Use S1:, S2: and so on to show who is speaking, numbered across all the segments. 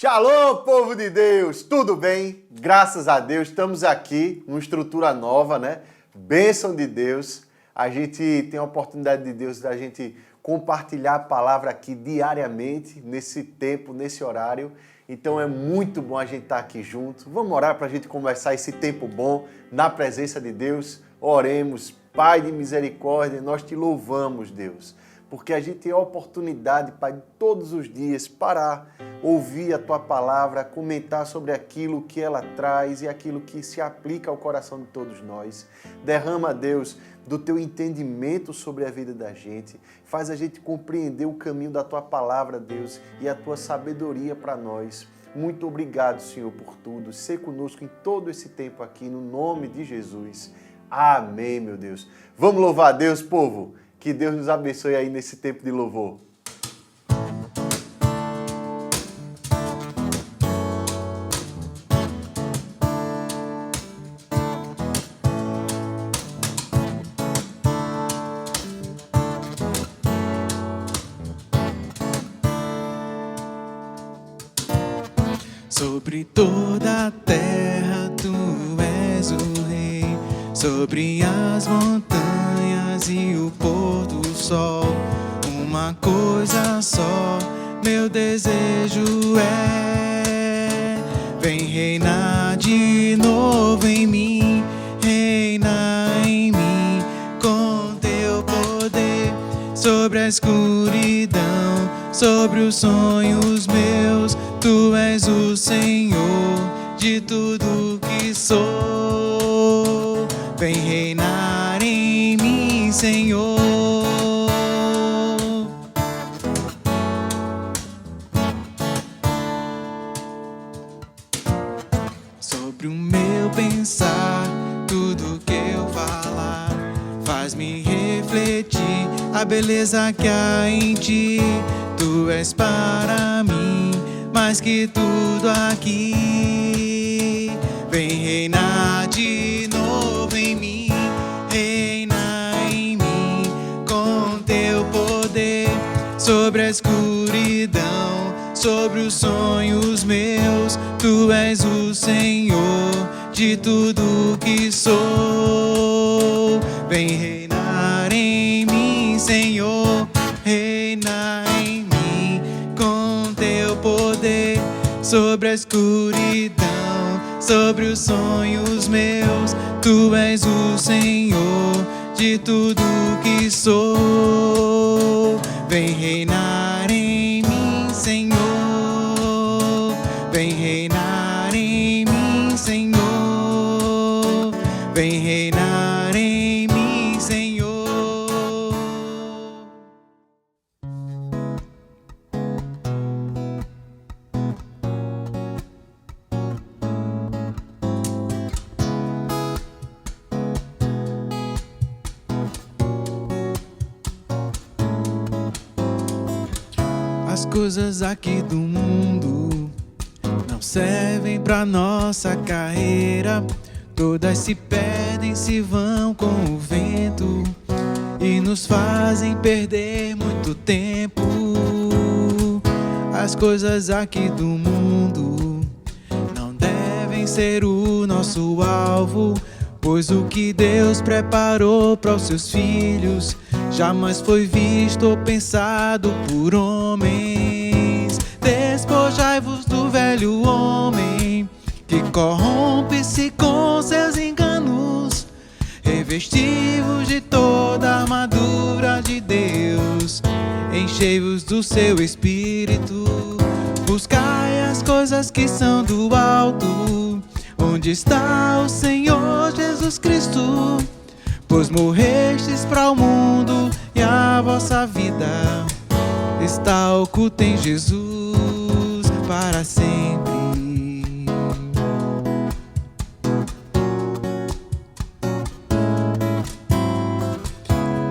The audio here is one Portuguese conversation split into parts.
S1: Shalom, povo de Deus! Tudo bem? Graças a Deus, estamos aqui numa estrutura nova, né? Bênção de Deus. A gente tem a oportunidade de Deus da gente compartilhar a palavra aqui diariamente, nesse tempo, nesse horário. Então é muito bom a gente estar aqui junto. Vamos orar para a gente começar esse tempo bom na presença de Deus. Oremos. Pai de misericórdia, nós te louvamos, Deus, porque a gente tem a oportunidade, Pai, todos os dias parar, ouvir a Tua palavra, comentar sobre aquilo que ela traz e aquilo que se aplica ao coração de todos nós. Derrama, Deus, do Teu entendimento sobre a vida da gente. Faz a gente compreender o caminho da Tua palavra, Deus, e a Tua sabedoria para nós. Muito obrigado, Senhor, por tudo. Sê conosco em todo esse tempo aqui, no nome de Jesus. Amém, meu Deus. Vamos louvar a Deus, povo. Que Deus nos abençoe aí nesse tempo de louvor.
S2: Sobre toda a terra tu és o rei, sobre as montanhas e o pôr do sol. Uma coisa só, meu desejo é: vem reinar de novo em mim, reina em mim com teu poder. Sobre a escuridão, sobre os sonhos meus, tu és o Senhor de tudo que sou. Vem reinar em mim, Senhor. Sobre o meu pensar, tudo que eu falar, faz-me refletir a beleza que há em ti. Tu és para mim mais que tudo aqui. Vem reinar de novo em mim, reina em mim com teu poder. Sobre a escuridão, sobre os sonhos meus, tu és o Senhor de tudo que sou. Vem reinar em mim, Senhor, reina em mim com teu poder. Sobre a escuridão, sobre os sonhos meus, tu és o Senhor de tudo que sou. Vem reinar em mim, Senhor. Vem reinar em mim, Senhor. Vem reinar em mim, Senhor. As coisas aqui do mundo não servem pra nossa carreira. Todas se perdem, se vão com o vento e nos fazem perder muito tempo. As coisas aqui do mundo não devem ser o nosso alvo, pois o que Deus preparou para os seus filhos jamais foi visto ou pensado por homens. Despojai-vos do velho homem que corrompe-se com seus enganos. Revesti-vos de toda a armadura de Deus. Enchei-vos do seu espírito. Buscai as coisas que são do alto, onde está o Senhor Jesus Cristo. Pois morrestes para o mundo e a vossa vida está oculta em Jesus para sempre.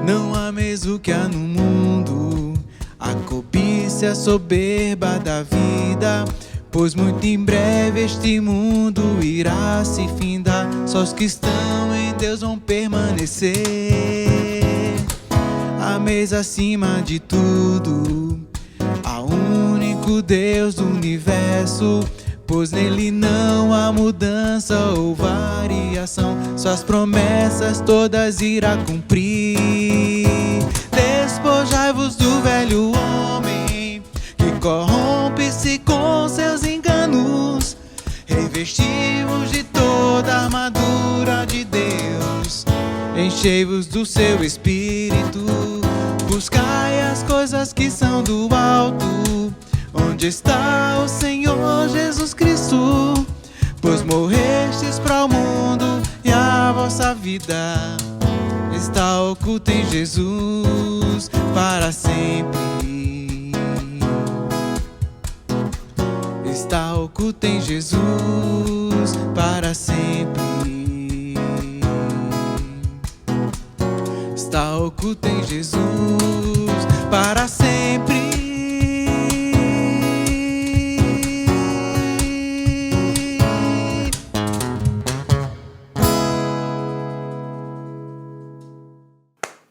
S2: Não ameis o que há no mundo, a cobiça, a soberba da vida, pois muito em breve este mundo irá se findar. Só os que estão em Deus vão permanecer. ameis acima de tudo ao único Deus do universo, pois nele não há mudança ou variação, suas promessas todas irá cumprir. Despojai-vos do velho homem, que corrompe-se com seus enganos, revesti-vos de toda a armadura de Deus, enchei-vos do seu Espírito, buscai as coisas que são do alto, onde está o Senhor Jesus Cristo, pois morrestes para o mundo e a vossa vida está oculta em Jesus para sempre. Está oculta em Jesus para sempre. Está oculta em Jesus para sempre.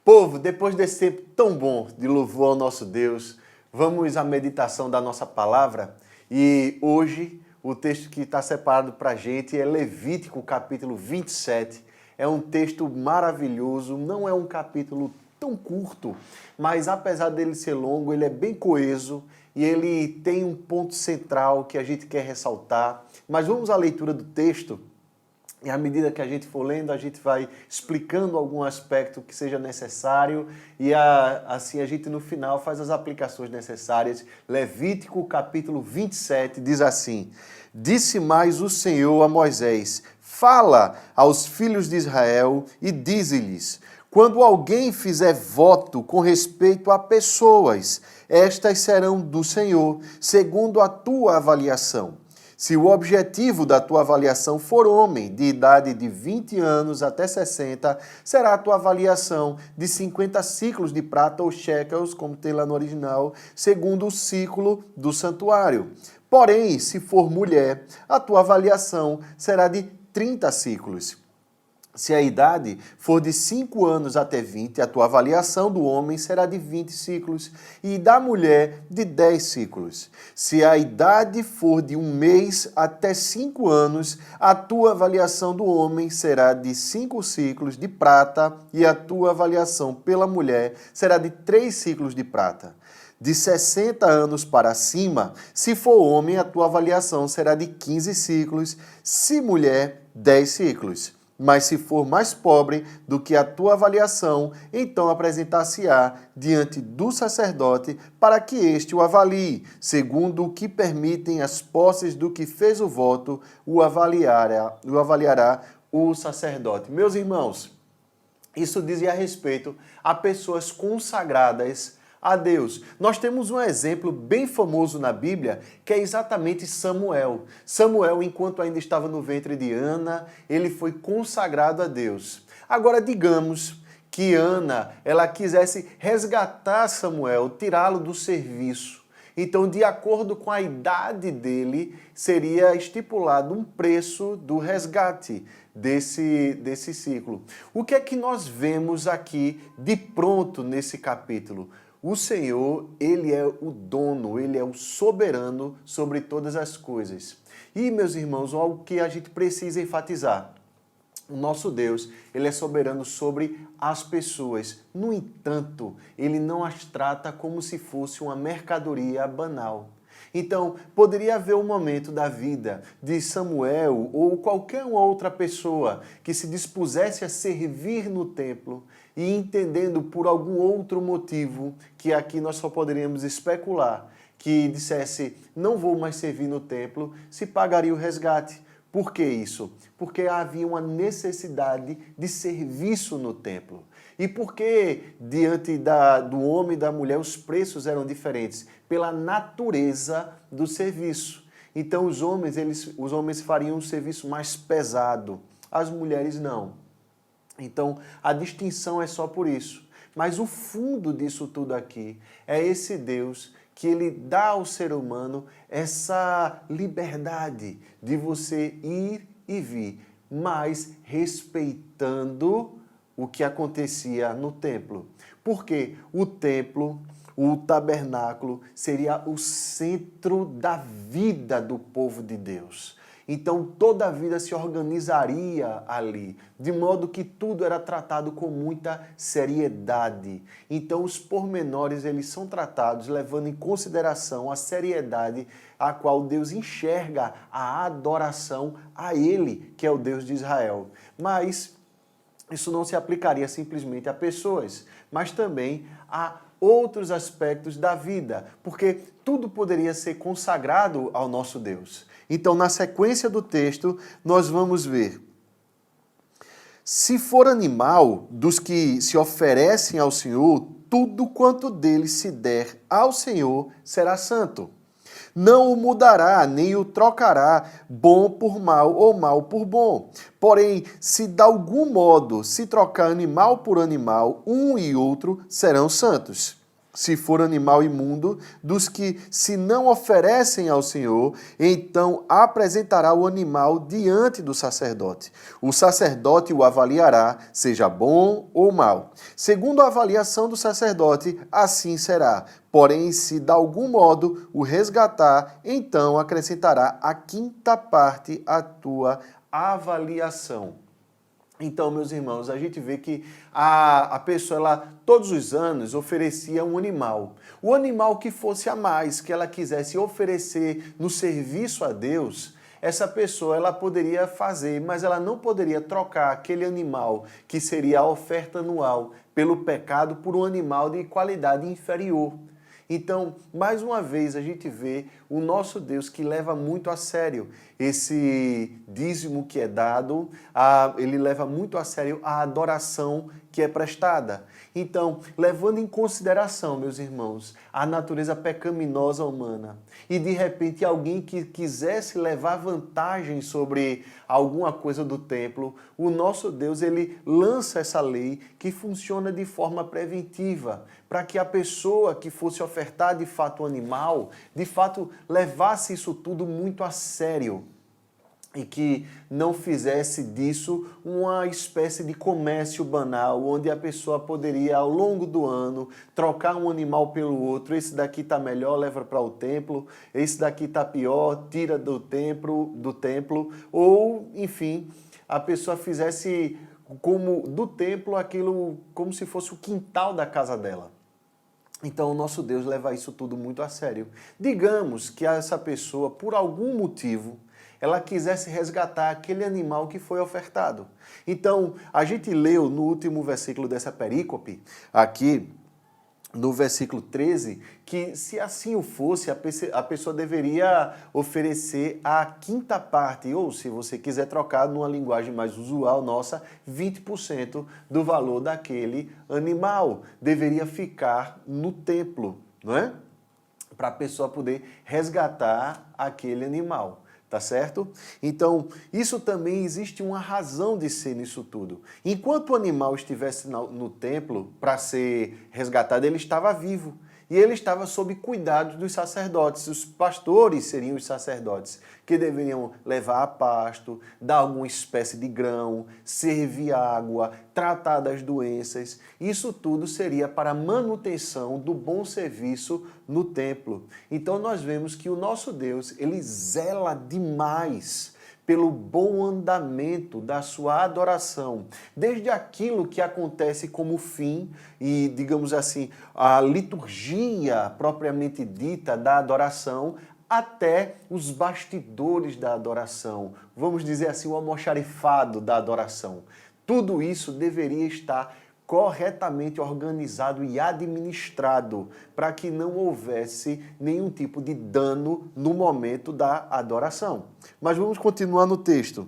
S1: Povo, depois desse tempo tão bom de louvor ao nosso Deus, vamos à meditação da nossa palavra. E hoje o texto que está separado para a gente é Levítico, capítulo 27. É um texto maravilhoso, não é um capítulo tão curto, mas apesar dele ser longo, ele é bem coeso e ele tem um ponto central que a gente quer ressaltar. Mas vamos à leitura do texto. E à medida que a gente for lendo, a gente vai explicando algum aspecto que seja necessário e assim a gente no final faz as aplicações necessárias. Levítico capítulo 27 diz assim: Disse mais o Senhor a Moisés: Fala aos filhos de Israel e dize-lhes: Quando alguém fizer voto com respeito a pessoas, estas serão do Senhor, segundo a tua avaliação. Se o objetivo da tua avaliação for homem de idade de 20 anos até 60, será a tua avaliação de 50 ciclos de prata ou shekels, como tem lá no original, segundo o ciclo do santuário. Porém, se for mulher, a tua avaliação será de 30 ciclos. Se a idade for de 5 anos até 20, a tua avaliação do homem será de 20 ciclos e da mulher de 10 ciclos. Se a idade for de 1 mês até 5 anos, a tua avaliação do homem será de 5 ciclos de prata e a tua avaliação pela mulher será de 3 ciclos de prata. De 60 anos para cima, se for homem, a tua avaliação será de 15 ciclos, se mulher, 10 ciclos. Mas se for mais pobre do que a tua avaliação, então apresentar-se-á diante do sacerdote para que este o avalie, segundo o que permitem as posses do que fez o voto, o avaliará o sacerdote. Meus irmãos, isso dizia a respeito a pessoas consagradas a Deus. Nós temos um exemplo bem famoso na Bíblia, que é exatamente Samuel. Samuel, enquanto ainda estava no ventre de Ana, ele foi consagrado a Deus. Agora, digamos que Ana, ela quisesse resgatar Samuel, tirá-lo do serviço. Então, de acordo com a idade dele, seria estipulado um preço do resgate desse ciclo. O que é que nós vemos aqui de pronto nesse capítulo? O Senhor, Ele é o dono, Ele é o soberano sobre todas as coisas. E, meus irmãos, algo que a gente precisa enfatizar. O nosso Deus, Ele é soberano sobre as pessoas. No entanto, Ele não as trata como se fosse uma mercadoria banal. Então, poderia haver um momento da vida de Samuel ou qualquer outra pessoa que se dispusesse a servir no templo e entendendo por algum outro motivo, que aqui nós só poderíamos especular, que dissesse, não vou mais servir no templo, se pagaria o resgate. Por que isso? Porque havia uma necessidade de serviço no templo. E por que diante do homem e da mulher os preços eram diferentes? Pela natureza do serviço. Então os homens fariam um serviço mais pesado, as mulheres não. Então a distinção é só por isso. Mas o fundo disso tudo aqui é esse Deus que Ele dá ao ser humano essa liberdade de você ir e vir, mas respeitando o que acontecia no templo. Porque o templo, o tabernáculo, seria o centro da vida do povo de Deus. Então toda a vida se organizaria ali, de modo que tudo era tratado com muita seriedade. Então os pormenores eles são tratados levando em consideração a seriedade a qual Deus enxerga a adoração a Ele, que é o Deus de Israel. Mas isso não se aplicaria simplesmente a pessoas, mas também a outros aspectos da vida, porque tudo poderia ser consagrado ao nosso Deus. Então, na sequência do texto, nós vamos ver: se for animal dos que se oferecem ao Senhor, tudo quanto dele se der ao Senhor será santo. Não o mudará, nem o trocará, bom por mal ou mal por bom. Porém, se de algum modo se trocar animal por animal, um e outro serão santos. Se for animal imundo, dos que se não oferecem ao Senhor, então apresentará o animal diante do sacerdote. O sacerdote o avaliará, seja bom ou mal. Segundo a avaliação do sacerdote, assim será. Porém, se de algum modo o resgatar, então acrescentará a quinta parte à tua avaliação. Então, meus irmãos, a gente vê que a pessoa, ela, todos os anos, oferecia um animal. O animal que fosse a mais, que ela quisesse oferecer no serviço a Deus, essa pessoa ela poderia fazer, mas ela não poderia trocar aquele animal, que seria a oferta anual, pelo pecado, por um animal de qualidade inferior. Então, mais uma vez, a gente vê o nosso Deus que leva muito a sério esse dízimo que é dado, ele leva muito a sério a adoração que é prestada. Então, levando em consideração, meus irmãos, a natureza pecaminosa humana, e de repente alguém que quisesse levar vantagem sobre alguma coisa do templo, o nosso Deus, ele lança essa lei que funciona de forma preventiva, para que a pessoa que fosse ofertar de fato o animal, de fato levasse isso tudo muito a sério. E que não fizesse disso uma espécie de comércio banal, onde a pessoa poderia, ao longo do ano, trocar um animal pelo outro. Esse daqui está melhor, leva para o templo. Esse daqui está pior, tira do templo. Ou, enfim, a pessoa fizesse como do templo aquilo como se fosse o quintal da casa dela. Então, o nosso Deus leva isso tudo muito a sério. Digamos que essa pessoa, por algum motivo, ela quisesse resgatar aquele animal que foi ofertado. Então, a gente leu no último versículo dessa perícope, aqui no versículo 13, que se assim o fosse, a pessoa deveria oferecer a quinta parte, ou se você quiser trocar numa linguagem mais usual nossa, 20% do valor daquele animal. Deveria ficar no templo, não é? Para a pessoa poder resgatar aquele animal. Tá certo? Então, isso também existe uma razão de ser nisso tudo. Enquanto o animal estivesse no templo para ser resgatado, ele estava vivo. E ele estava sob cuidado dos sacerdotes. Os pastores seriam os sacerdotes, que deveriam levar a pasto, dar alguma espécie de grão, servir água, tratar das doenças. Isso tudo seria para a manutenção do bom serviço no templo. Então nós vemos que o nosso Deus, ele zela demais pelo bom andamento da sua adoração, desde aquilo que acontece como fim e, digamos assim, a liturgia propriamente dita da adoração, até os bastidores da adoração, vamos dizer assim, o almoxarifado da adoração. Tudo isso deveria estar corretamente organizado e administrado para que não houvesse nenhum tipo de dano no momento da adoração. Mas vamos continuar no texto.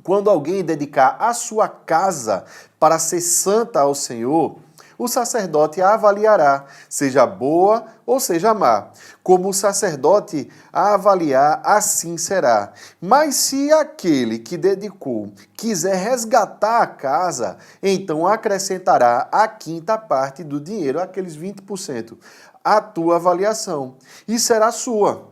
S1: Quando alguém dedicar a sua casa para ser santa ao Senhor, o sacerdote a avaliará, seja boa ou seja má. Como o sacerdote a avaliar, assim será. Mas se aquele que dedicou quiser resgatar a casa, então acrescentará a quinta parte do dinheiro, aqueles 20%, à tua avaliação, e será sua.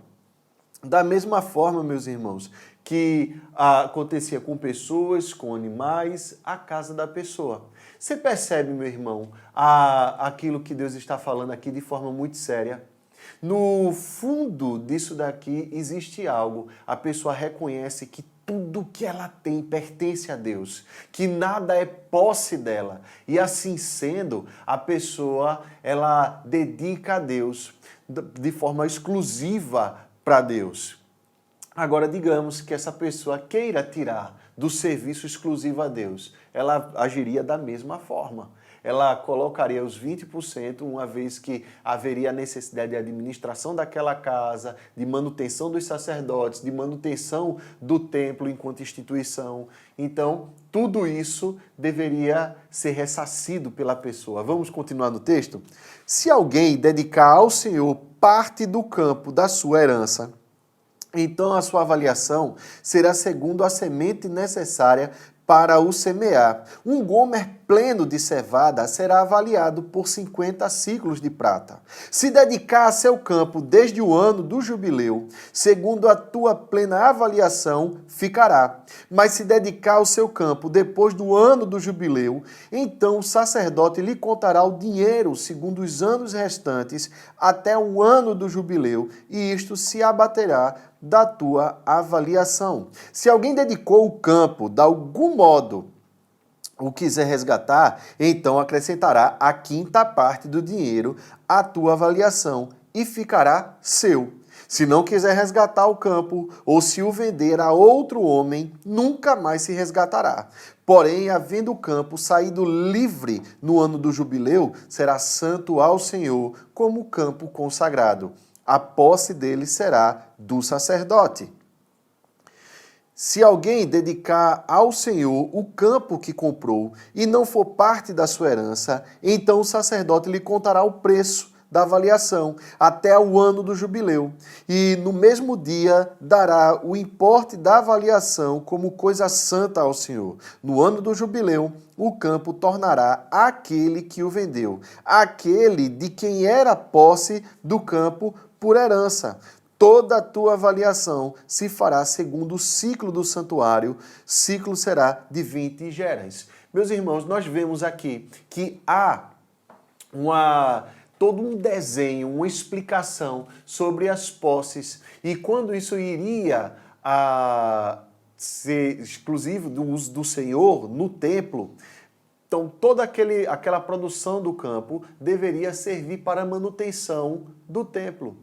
S1: Da mesma forma, meus irmãos, que acontecia com pessoas, com animais, a casa da pessoa. Você percebe, meu irmão, aquilo que Deus está falando aqui de forma muito séria? No fundo disso daqui existe algo. A pessoa reconhece que tudo que ela tem pertence a Deus, que nada é posse dela. E assim sendo, a pessoa ela dedica a Deus de forma exclusiva para Deus. Agora, digamos que essa pessoa queira tirar do serviço exclusivo a Deus, ela agiria da mesma forma. Ela colocaria os 20%, uma vez que haveria a necessidade de administração daquela casa, de manutenção dos sacerdotes, de manutenção do templo enquanto instituição. Então, tudo isso deveria ser ressarcido pela pessoa. Vamos continuar no texto? Se alguém dedicar ao Senhor parte do campo da sua herança, então a sua avaliação será segundo a semente necessária para o semear. Um gomer pleno de cevada será avaliado por 50 ciclos de prata. Se dedicar a seu campo desde o ano do jubileu, segundo a tua plena avaliação, ficará. Mas se dedicar ao seu campo depois do ano do jubileu, então o sacerdote lhe contará o dinheiro segundo os anos restantes até o ano do jubileu, e isto se abaterá da tua avaliação. Se alguém dedicou o campo de algum modo o quiser resgatar, então acrescentará a quinta parte do dinheiro à tua avaliação e ficará seu. Se não quiser resgatar o campo ou se o vender a outro homem, nunca mais se resgatará. Porém, havendo o campo saído livre no ano do jubileu, será santo ao Senhor como campo consagrado. A posse dele será do sacerdote. Se alguém dedicar ao Senhor o campo que comprou e não for parte da sua herança, então o sacerdote lhe contará o preço da avaliação até o ano do jubileu, e no mesmo dia dará o importe da avaliação como coisa santa ao Senhor. No ano do jubileu, o campo tornará àquele que o vendeu, aquele de quem era posse do campo por herança. Toda a tua avaliação se fará segundo o ciclo do santuário, ciclo será de 20 geras. Meus irmãos, nós vemos aqui que há todo um desenho, uma explicação sobre as posses e quando isso iria ser exclusivo do uso do Senhor no templo. Então, toda aquela produção do campo deveria servir para a manutenção do templo.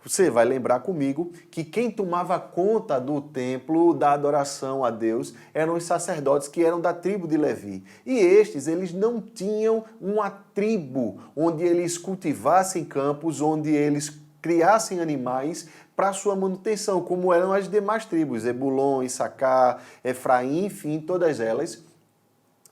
S1: Você vai lembrar comigo que quem tomava conta do templo, da adoração a Deus, eram os sacerdotes que eram da tribo de Levi. E estes, eles não tinham uma tribo onde eles cultivassem campos, onde eles criassem animais para sua manutenção, como eram as demais tribos, Zebulon, Issacar, Efraim, enfim, todas elas.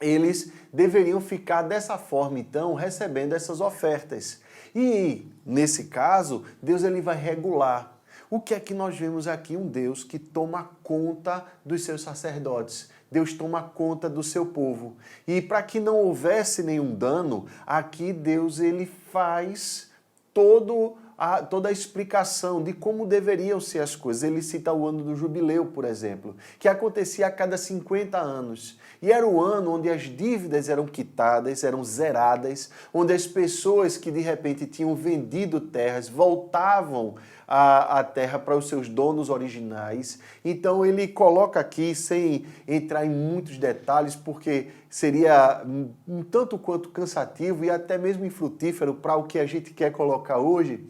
S1: Eles deveriam ficar dessa forma, então, recebendo essas ofertas. E, nesse caso, Deus ele vai regular. O que é que nós vemos aqui? Um Deus que toma conta dos seus sacerdotes. Deus toma conta do seu povo. E para que não houvesse nenhum dano, aqui Deus ele faz toda a explicação de como deveriam ser as coisas. Ele cita o ano do jubileu, por exemplo, que acontecia a cada 50 anos. E era o ano onde as dívidas eram quitadas, eram zeradas, onde as pessoas que de repente tinham vendido terras voltavam a terra para os seus donos originais. Então ele coloca aqui, sem entrar em muitos detalhes, porque seria um tanto quanto cansativo e até mesmo infrutífero para o que a gente quer colocar hoje,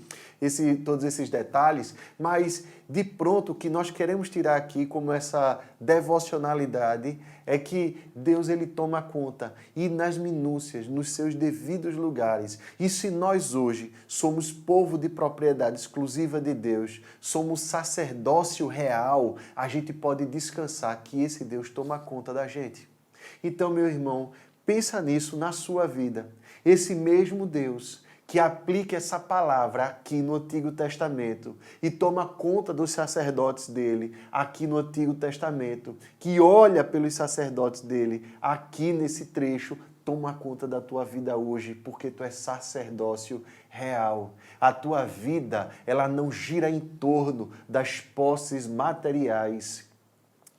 S1: todos esses detalhes, mas de pronto o que nós queremos tirar aqui como essa devocionalidade é que Deus ele toma conta e nas minúcias, nos seus devidos lugares. E se nós hoje somos povo de propriedade exclusiva de Deus, somos sacerdócio real, a gente pode descansar que esse Deus toma conta da gente. Então, meu irmão, pensa nisso na sua vida. Esse mesmo Deus que aplica essa palavra aqui no Antigo Testamento e toma conta dos sacerdotes dele aqui no Antigo Testamento, que olha pelos sacerdotes dele aqui nesse trecho, toma conta da tua vida hoje, porque tu és sacerdócio real. A tua vida, ela não gira em torno das posses materiais.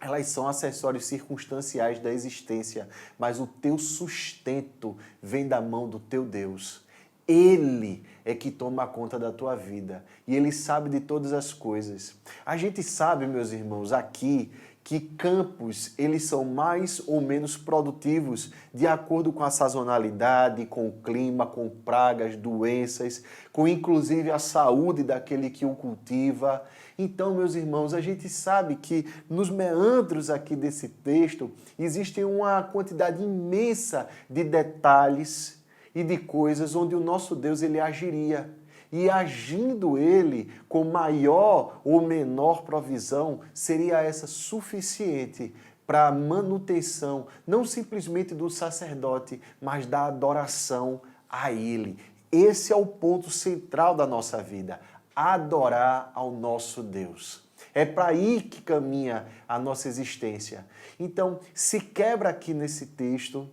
S1: elas são acessórios circunstanciais da existência, mas o teu sustento vem da mão do teu Deus. Ele é que toma conta da tua vida e Ele sabe de todas as coisas. A gente sabe, meus irmãos, aqui que campos eles são mais ou menos produtivos de acordo com a sazonalidade, com o clima, com pragas, doenças, com inclusive a saúde daquele que o cultiva. Então, meus irmãos, a gente sabe que nos meandros aqui desse texto existe uma quantidade imensa de detalhes e de coisas onde o nosso Deus ele agiria. E agindo ele com maior ou menor provisão, seria essa suficiente para a manutenção, não simplesmente do sacerdote, mas da adoração a ele. Esse é o ponto central da nossa vida, adorar ao nosso Deus. É para aí que caminha a nossa existência. Então, se quebra aqui nesse texto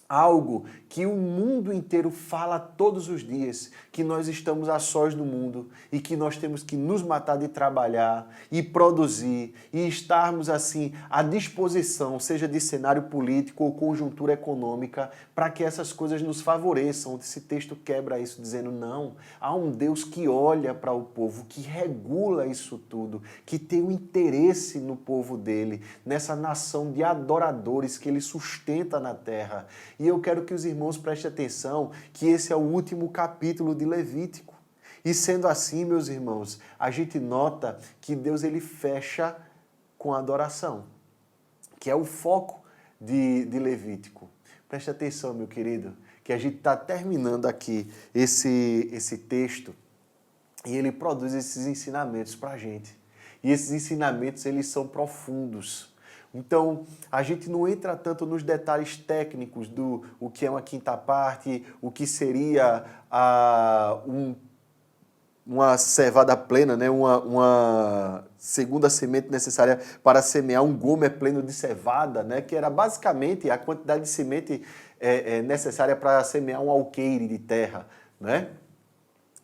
S1: algo que o mundo inteiro fala todos os dias, que nós estamos a sós no mundo e que nós temos que nos matar de trabalhar e produzir e estarmos assim à disposição, seja de cenário político ou conjuntura econômica, para que essas coisas nos favoreçam. Esse texto quebra isso dizendo não, há um Deus que olha para o povo, que regula isso tudo, que tem um interesse no povo dele, nessa nação de adoradores que ele sustenta na terra. E eu quero que os irmãos prestem atenção que esse é o último capítulo de Levítico. E sendo assim, meus irmãos, a gente nota que Deus ele fecha com a adoração, que é o foco de Levítico. Preste atenção, meu querido, que a gente está terminando aqui esse texto e ele produz esses ensinamentos para a gente. E esses ensinamentos, eles são profundos. Então, a gente não entra tanto nos detalhes técnicos do o que é uma quinta parte, o que seria uma cevada plena, né? uma segunda semente necessária para semear um gomer pleno de cevada, né? Que era basicamente a quantidade de semente necessária para semear um alqueire de terra. Né?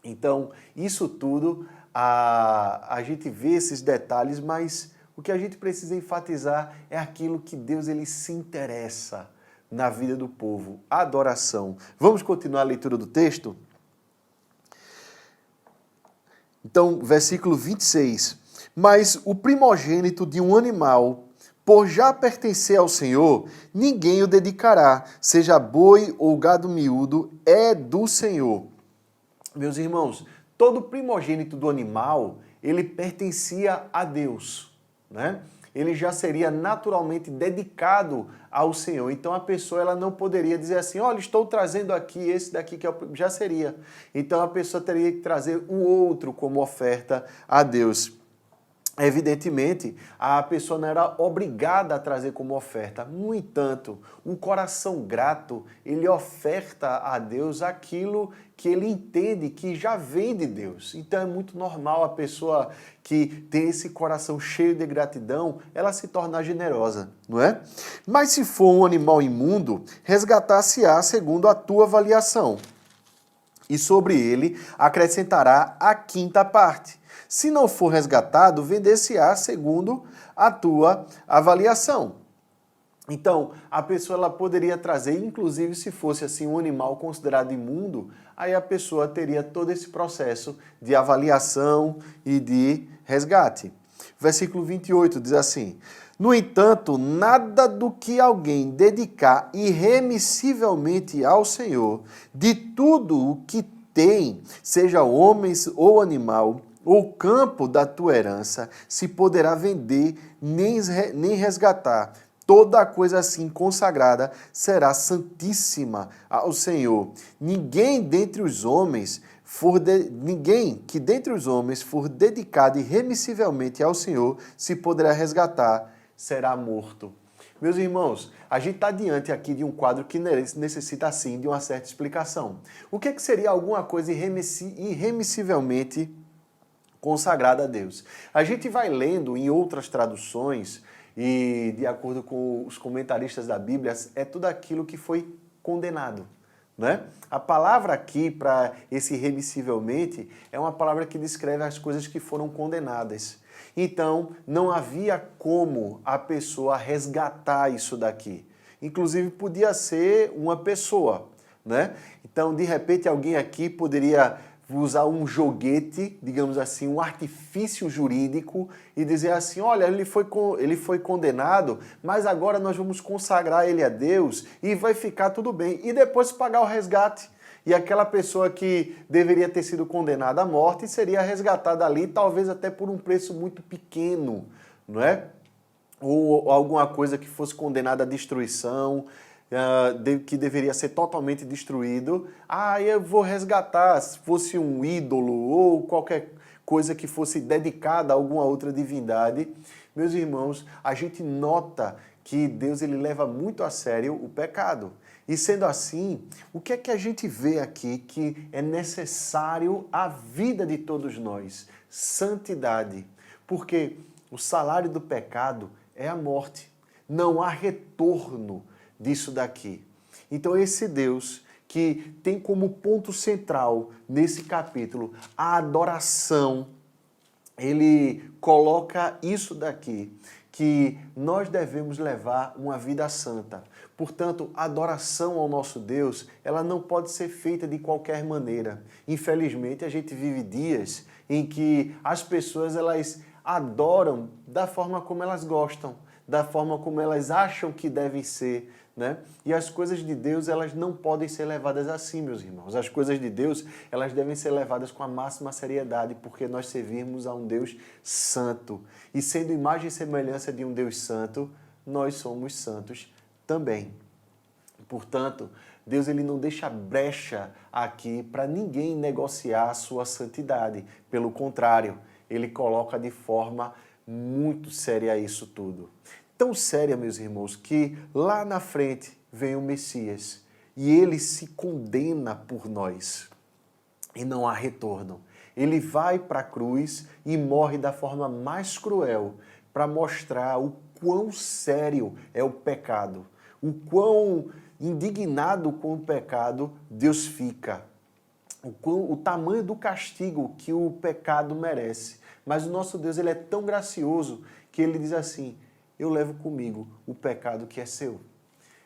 S1: Então, isso tudo, a gente vê esses detalhes, mas o que a gente precisa enfatizar é aquilo que Deus ele se interessa na vida do povo, a adoração. Vamos continuar a leitura do texto? Então, versículo 26. Mas o primogênito de um animal, por já pertencer ao Senhor, ninguém o dedicará, seja boi ou gado miúdo, é do Senhor. Meus irmãos, todo primogênito do animal, ele pertencia a Deus. Né? Ele já seria naturalmente dedicado ao Senhor. Então a pessoa ela não poderia dizer assim, olha, estou trazendo aqui esse daqui que já seria. Então a pessoa teria que trazer o outro como oferta a Deus. Evidentemente, a pessoa não era obrigada a trazer como oferta. No entanto, o coração grato, ele oferta a Deus aquilo que ele entende que já vem de Deus. Então é muito normal a pessoa que tem esse coração cheio de gratidão, ela se tornar generosa, não é? Mas se for um animal imundo, resgatar-se-á segundo a tua avaliação. E sobre ele acrescentará a quinta parte. Se não for resgatado, vender-se-á segundo a tua avaliação. Então, a pessoa ela poderia trazer, inclusive se fosse assim um animal considerado imundo, aí a pessoa teria todo esse processo de avaliação e de resgate. Versículo 28 diz assim: no entanto, nada do que alguém dedicar irremissivelmente ao Senhor, de tudo o que tem, seja homens ou animal, ou campo da tua herança, se poderá vender nem resgatar. Toda a coisa assim consagrada será santíssima ao Senhor. Ninguém que dentre os homens for dedicado irremissivelmente ao Senhor, se poderá resgatar, será morto. Meus irmãos, a gente está diante aqui de um quadro que necessita, assim, de uma certa explicação. O que seria alguma coisa irremissivelmente consagrada a Deus? A gente vai lendo em outras traduções e, de acordo com os comentaristas da Bíblia, é tudo aquilo que foi condenado, né? A palavra aqui para esse remissivelmente é uma palavra que descreve as coisas que foram condenadas. Então, não havia como a pessoa resgatar isso daqui. Inclusive, podia ser uma pessoa, né? Então, de repente, alguém aqui poderia usar um joguete, digamos assim, um artifício jurídico e dizer assim, olha, ele foi condenado, mas agora nós vamos consagrar ele a Deus e vai ficar tudo bem. E depois pagar o resgate. E aquela pessoa que deveria ter sido condenada à morte seria resgatada ali, talvez até por um preço muito pequeno, não é? Ou alguma coisa que fosse condenada à destruição, que deveria ser totalmente destruído. Ah, eu vou resgatar, se fosse um ídolo ou qualquer coisa que fosse dedicada a alguma outra divindade. Meus irmãos, a gente nota que Deus ele leva muito a sério o pecado. E sendo assim, o que é que a gente vê aqui que é necessário à vida de todos nós? Santidade. Porque o salário do pecado é a morte. Não há retorno disso daqui. Então esse Deus que tem como ponto central nesse capítulo a adoração, ele coloca isso daqui, que nós devemos levar uma vida santa. Portanto, a adoração ao nosso Deus, ela não pode ser feita de qualquer maneira. Infelizmente, a gente vive dias em que as pessoas elas adoram da forma como elas gostam, da forma como elas acham que devem ser, né? E as coisas de Deus, elas não podem ser levadas assim, meus irmãos. As coisas de Deus, elas devem ser levadas com a máxima seriedade, porque nós servimos a um Deus santo. E sendo imagem e semelhança de um Deus santo, nós somos santos também. Portanto, Deus ele não deixa brecha aqui para ninguém negociar a sua santidade. Pelo contrário, ele coloca de forma muito séria isso tudo. Tão séria, meus irmãos, que lá na frente vem o Messias e ele se condena por nós e não há retorno. Ele vai para a cruz e morre da forma mais cruel para mostrar o quão sério é o pecado, o quão indignado com o pecado Deus fica, o tamanho do castigo que o pecado merece. Mas o nosso Deus ele é tão gracioso que ele diz assim, eu levo comigo o pecado que é seu.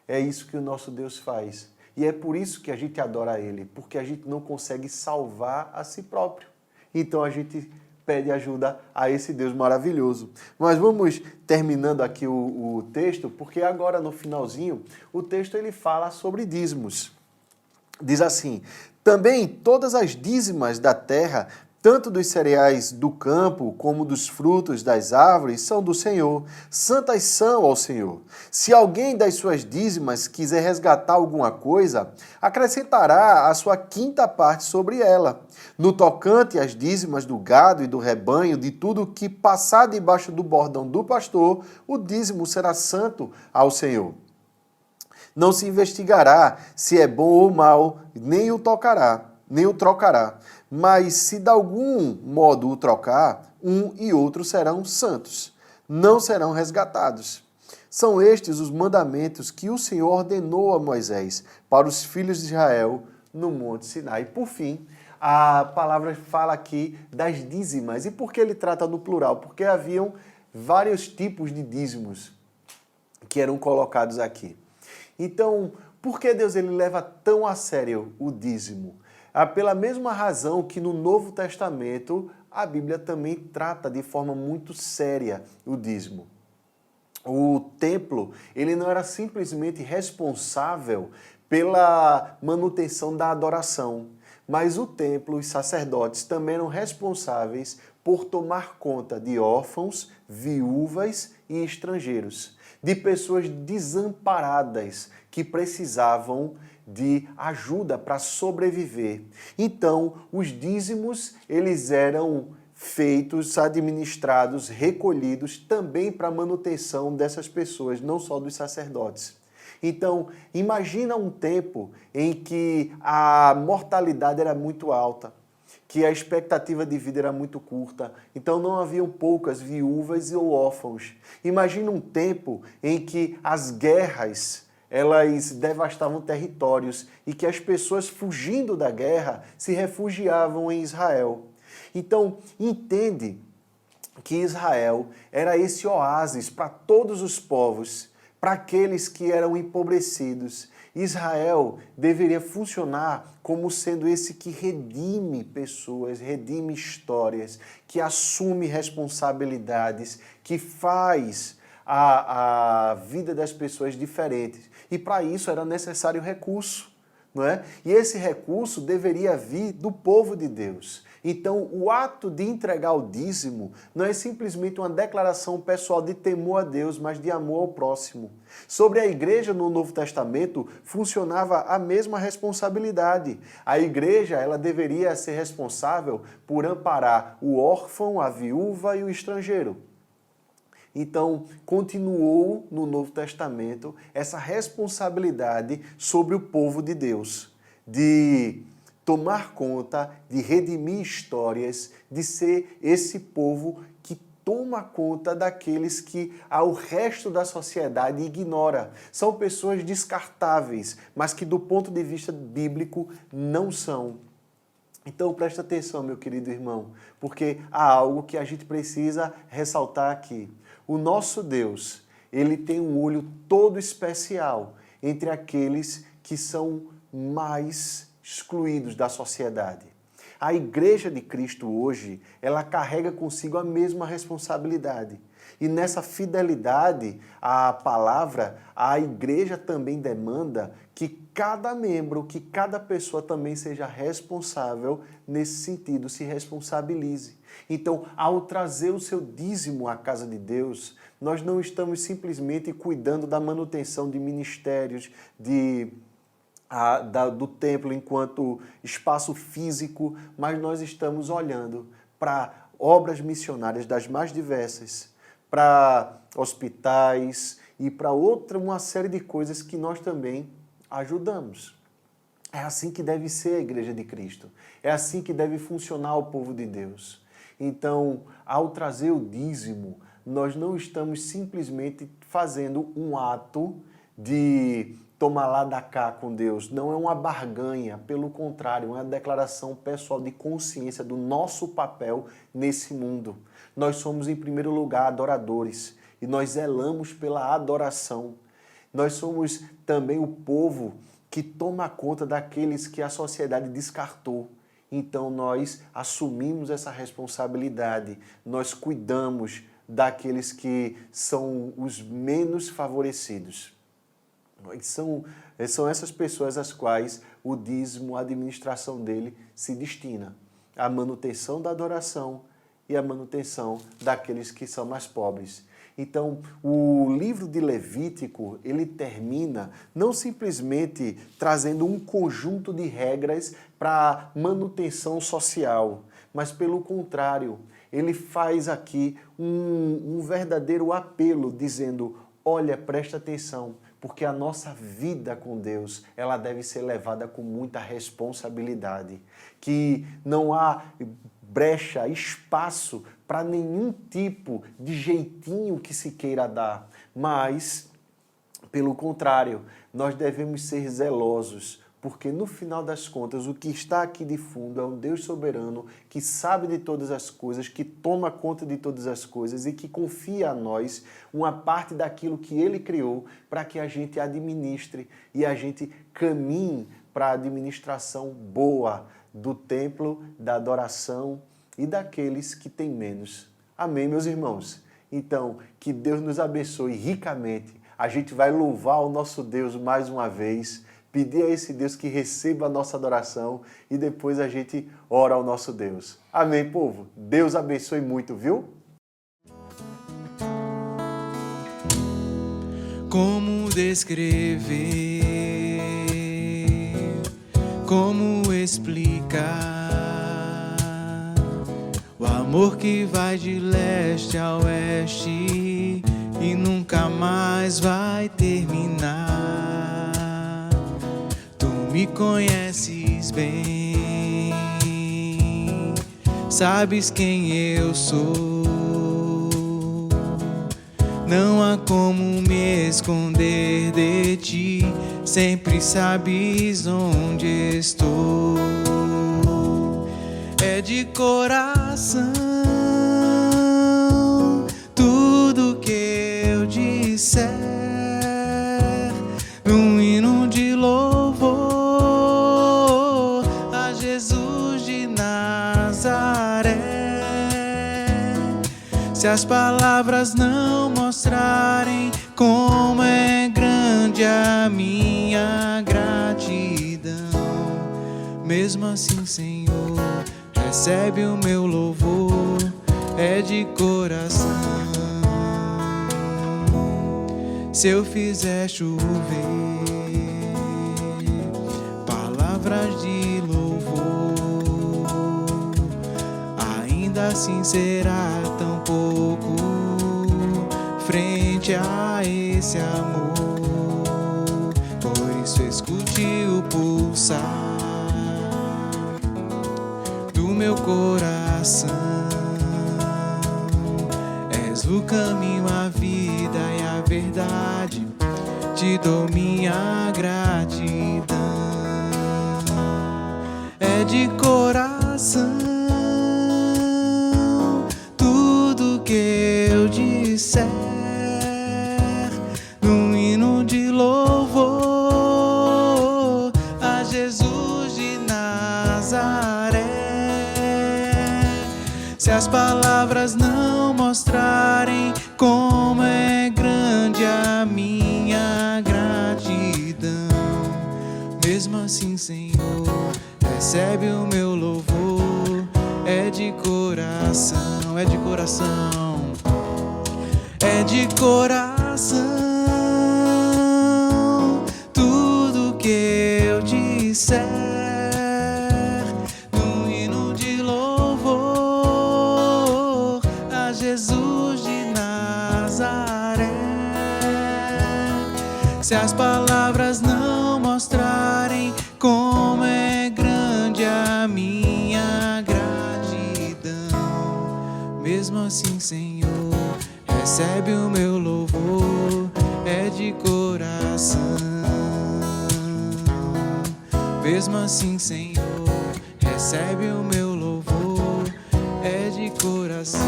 S1: É isso que o nosso Deus faz. E é por isso que a gente adora Ele, porque a gente não consegue salvar a si próprio. Então a gente pede ajuda a esse Deus maravilhoso. Mas vamos terminando aqui o texto, porque agora no finalzinho, o texto ele fala sobre dízimos. Diz assim, também todas as dízimas da terra, tanto dos cereais do campo como dos frutos das árvores, são do Senhor. Santas são ao Senhor. Se alguém das suas dízimas quiser resgatar alguma coisa, acrescentará a sua quinta parte sobre ela. No tocante às dízimas do gado e do rebanho, de tudo que passar debaixo do bordão do pastor, o dízimo será santo ao Senhor. Não se investigará se é bom ou mal, nem o trocará. Mas se de algum modo o trocar, um e outro serão santos, não serão resgatados. São estes os mandamentos que o Senhor ordenou a Moisés para os filhos de Israel no Monte Sinai. Por fim, a palavra fala aqui das dízimas. E por que ele trata no plural? Porque haviam vários tipos de dízimos que eram colocados aqui. Então, por que Deus ele leva tão a sério o dízimo? Pela mesma razão que no Novo Testamento a Bíblia também trata de forma muito séria o dízimo. O templo ele não era simplesmente responsável pela manutenção da adoração, mas o templo, os sacerdotes também eram responsáveis por tomar conta de órfãos, viúvas e estrangeiros, de pessoas desamparadas que precisavam de ajuda para sobreviver. Então, os dízimos, eles eram feitos, administrados, recolhidos também para a manutenção dessas pessoas, não só dos sacerdotes. Então, imagina um tempo em que a mortalidade era muito alta, que a expectativa de vida era muito curta, então não haviam poucas viúvas ou órfãos. Imagina um tempo em que as guerras elas devastavam territórios e que as pessoas fugindo da guerra se refugiavam em Israel. Então, entende que Israel era esse oásis para todos os povos, para aqueles que eram empobrecidos. Israel deveria funcionar como sendo esse que redime pessoas, redime histórias, que assume responsabilidades, que faz a vida das pessoas diferentes. E para isso era necessário recurso, não é? E esse recurso deveria vir do povo de Deus. Então, o ato de entregar o dízimo não é simplesmente uma declaração pessoal de temor a Deus, mas de amor ao próximo. Sobre a igreja no Novo Testamento, funcionava a mesma responsabilidade. A igreja, ela deveria ser responsável por amparar o órfão, a viúva e o estrangeiro. Então, continuou no Novo Testamento essa responsabilidade sobre o povo de Deus, de tomar conta, de redimir histórias, de ser esse povo que toma conta daqueles que o resto da sociedade ignora. São pessoas descartáveis, mas que do ponto de vista bíblico não são. Então presta atenção, meu querido irmão, porque há algo que a gente precisa ressaltar aqui. O nosso Deus, ele tem um olho todo especial entre aqueles que são mais excluídos da sociedade. A Igreja de Cristo hoje, ela carrega consigo a mesma responsabilidade. E nessa fidelidade à palavra, a Igreja também demanda que cada membro, que cada pessoa também seja responsável nesse sentido, se responsabilize. Então, ao trazer o seu dízimo à casa de Deus, nós não estamos simplesmente cuidando da manutenção de ministérios, do templo enquanto espaço físico, mas nós estamos olhando para obras missionárias das mais diversas, para hospitais e para uma série de coisas que nós também ajudamos. É assim que deve ser a Igreja de Cristo. É assim que deve funcionar o povo de Deus. Então, ao trazer o dízimo, nós não estamos simplesmente fazendo um ato de tomar lá da cá com Deus. Não é uma barganha, pelo contrário, é uma declaração pessoal de consciência do nosso papel nesse mundo. Nós somos, em primeiro lugar, adoradores e nós zelamos pela adoração. Nós somos também o povo que toma conta daqueles que a sociedade descartou. Então nós assumimos essa responsabilidade, nós cuidamos daqueles que são os menos favorecidos. São essas pessoas às quais o dízimo, a administração dele se destina. A manutenção da adoração e a manutenção daqueles que são mais pobres. Então, o livro de Levítico, ele termina não simplesmente trazendo um conjunto de regras para manutenção social, mas pelo contrário, ele faz aqui um verdadeiro apelo, dizendo, olha, presta atenção, porque a nossa vida com Deus, ela deve ser levada com muita responsabilidade, que não há brecha, espaço para nenhum tipo de jeitinho que se queira dar, mas, pelo contrário, nós devemos ser zelosos, porque no final das contas o que está aqui de fundo é um Deus soberano que sabe de todas as coisas, que toma conta de todas as coisas e que confia a nós uma parte daquilo que Ele criou para que a gente administre e a gente caminhe para a administração boa do templo, da adoração e daqueles que têm menos. Amém, meus irmãos? Então, que Deus nos abençoe ricamente. A gente vai louvar o nosso Deus mais uma vez, pedir a esse Deus que receba a nossa adoração e depois a gente ora ao nosso Deus. Amém, povo? Deus abençoe muito, viu?
S2: Como descrever, como explicar o amor que vai de leste a oeste e nunca mais vai terminar. Tu me conheces bem, sabes quem eu sou. Não há como me esconder de ti, sempre sabes onde estou. É de coração tudo que eu disser, um hino de louvor a Jesus de Nazaré. Se as palavras não mostrarem como é grande a minha gratidão, mesmo assim, Senhor, recebe o meu louvor, é de coração. Se eu fizer chover palavras de louvor, ainda assim será tão pouco frente a esse amor. Por isso escute o pulsar do meu coração. És o caminho, a vida e a verdade, te dou minha gratidão. É de coração tudo que eu disser, num hino de louvor a Jesus de Nazaré. Se as palavras não mostrarem como é grande a minha gratidão, mesmo assim, Senhor, recebe o meu louvor, é de coração, é de coração, é de coração tudo que eu disser, num hino de louvor a Jesus de Nazaré. Se as palavras não mostrarem como é grande a minha gratidão, mesmo assim, Senhor, recebe o meu louvor, é de coração. Mesmo assim, Senhor, recebe o meu louvor, é de coração.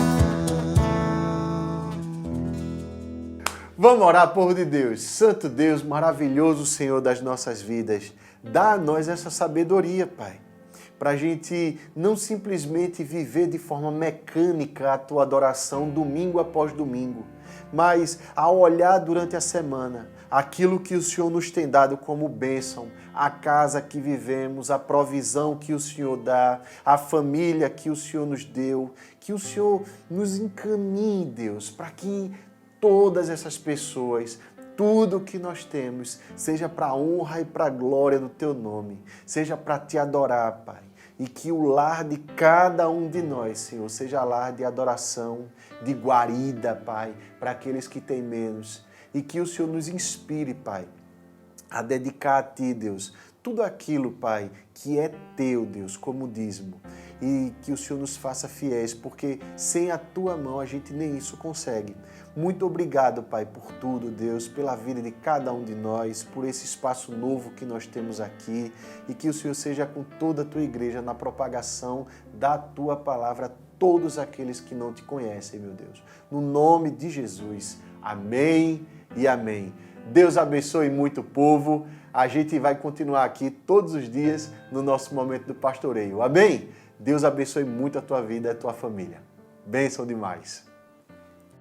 S1: Vamos orar, povo de Deus. Santo Deus, maravilhoso Senhor das nossas vidas, dá a nós essa sabedoria, Pai, para a gente não simplesmente viver de forma mecânica a Tua adoração domingo após domingo, mas ao olhar durante a semana aquilo que o Senhor nos tem dado como bênção, a casa que vivemos, a provisão que o Senhor dá, a família que o Senhor nos deu, que o Senhor nos encaminhe, Deus, para que todas essas pessoas, tudo que nós temos, seja para a honra e para a glória do Teu nome, seja para Te adorar, Pai. E que o lar de cada um de nós, Senhor, seja lar de adoração, de guarida, Pai, para aqueles que têm menos. E que o Senhor nos inspire, Pai, a dedicar a Ti, Deus, tudo aquilo, Pai, que é Teu, Deus, como dízimo. E que o Senhor nos faça fiéis, porque sem a Tua mão a gente nem isso consegue. Muito obrigado, Pai, por tudo, Deus, pela vida de cada um de nós, por esse espaço novo que nós temos aqui, e que o Senhor seja com toda a Tua igreja na propagação da Tua palavra a todos aqueles que não Te conhecem, meu Deus. No nome de Jesus, amém e amém. Deus abençoe muito o povo. A gente vai continuar aqui todos os dias no nosso momento do pastoreio, amém? Deus abençoe muito a tua vida e a tua família. Bênção demais.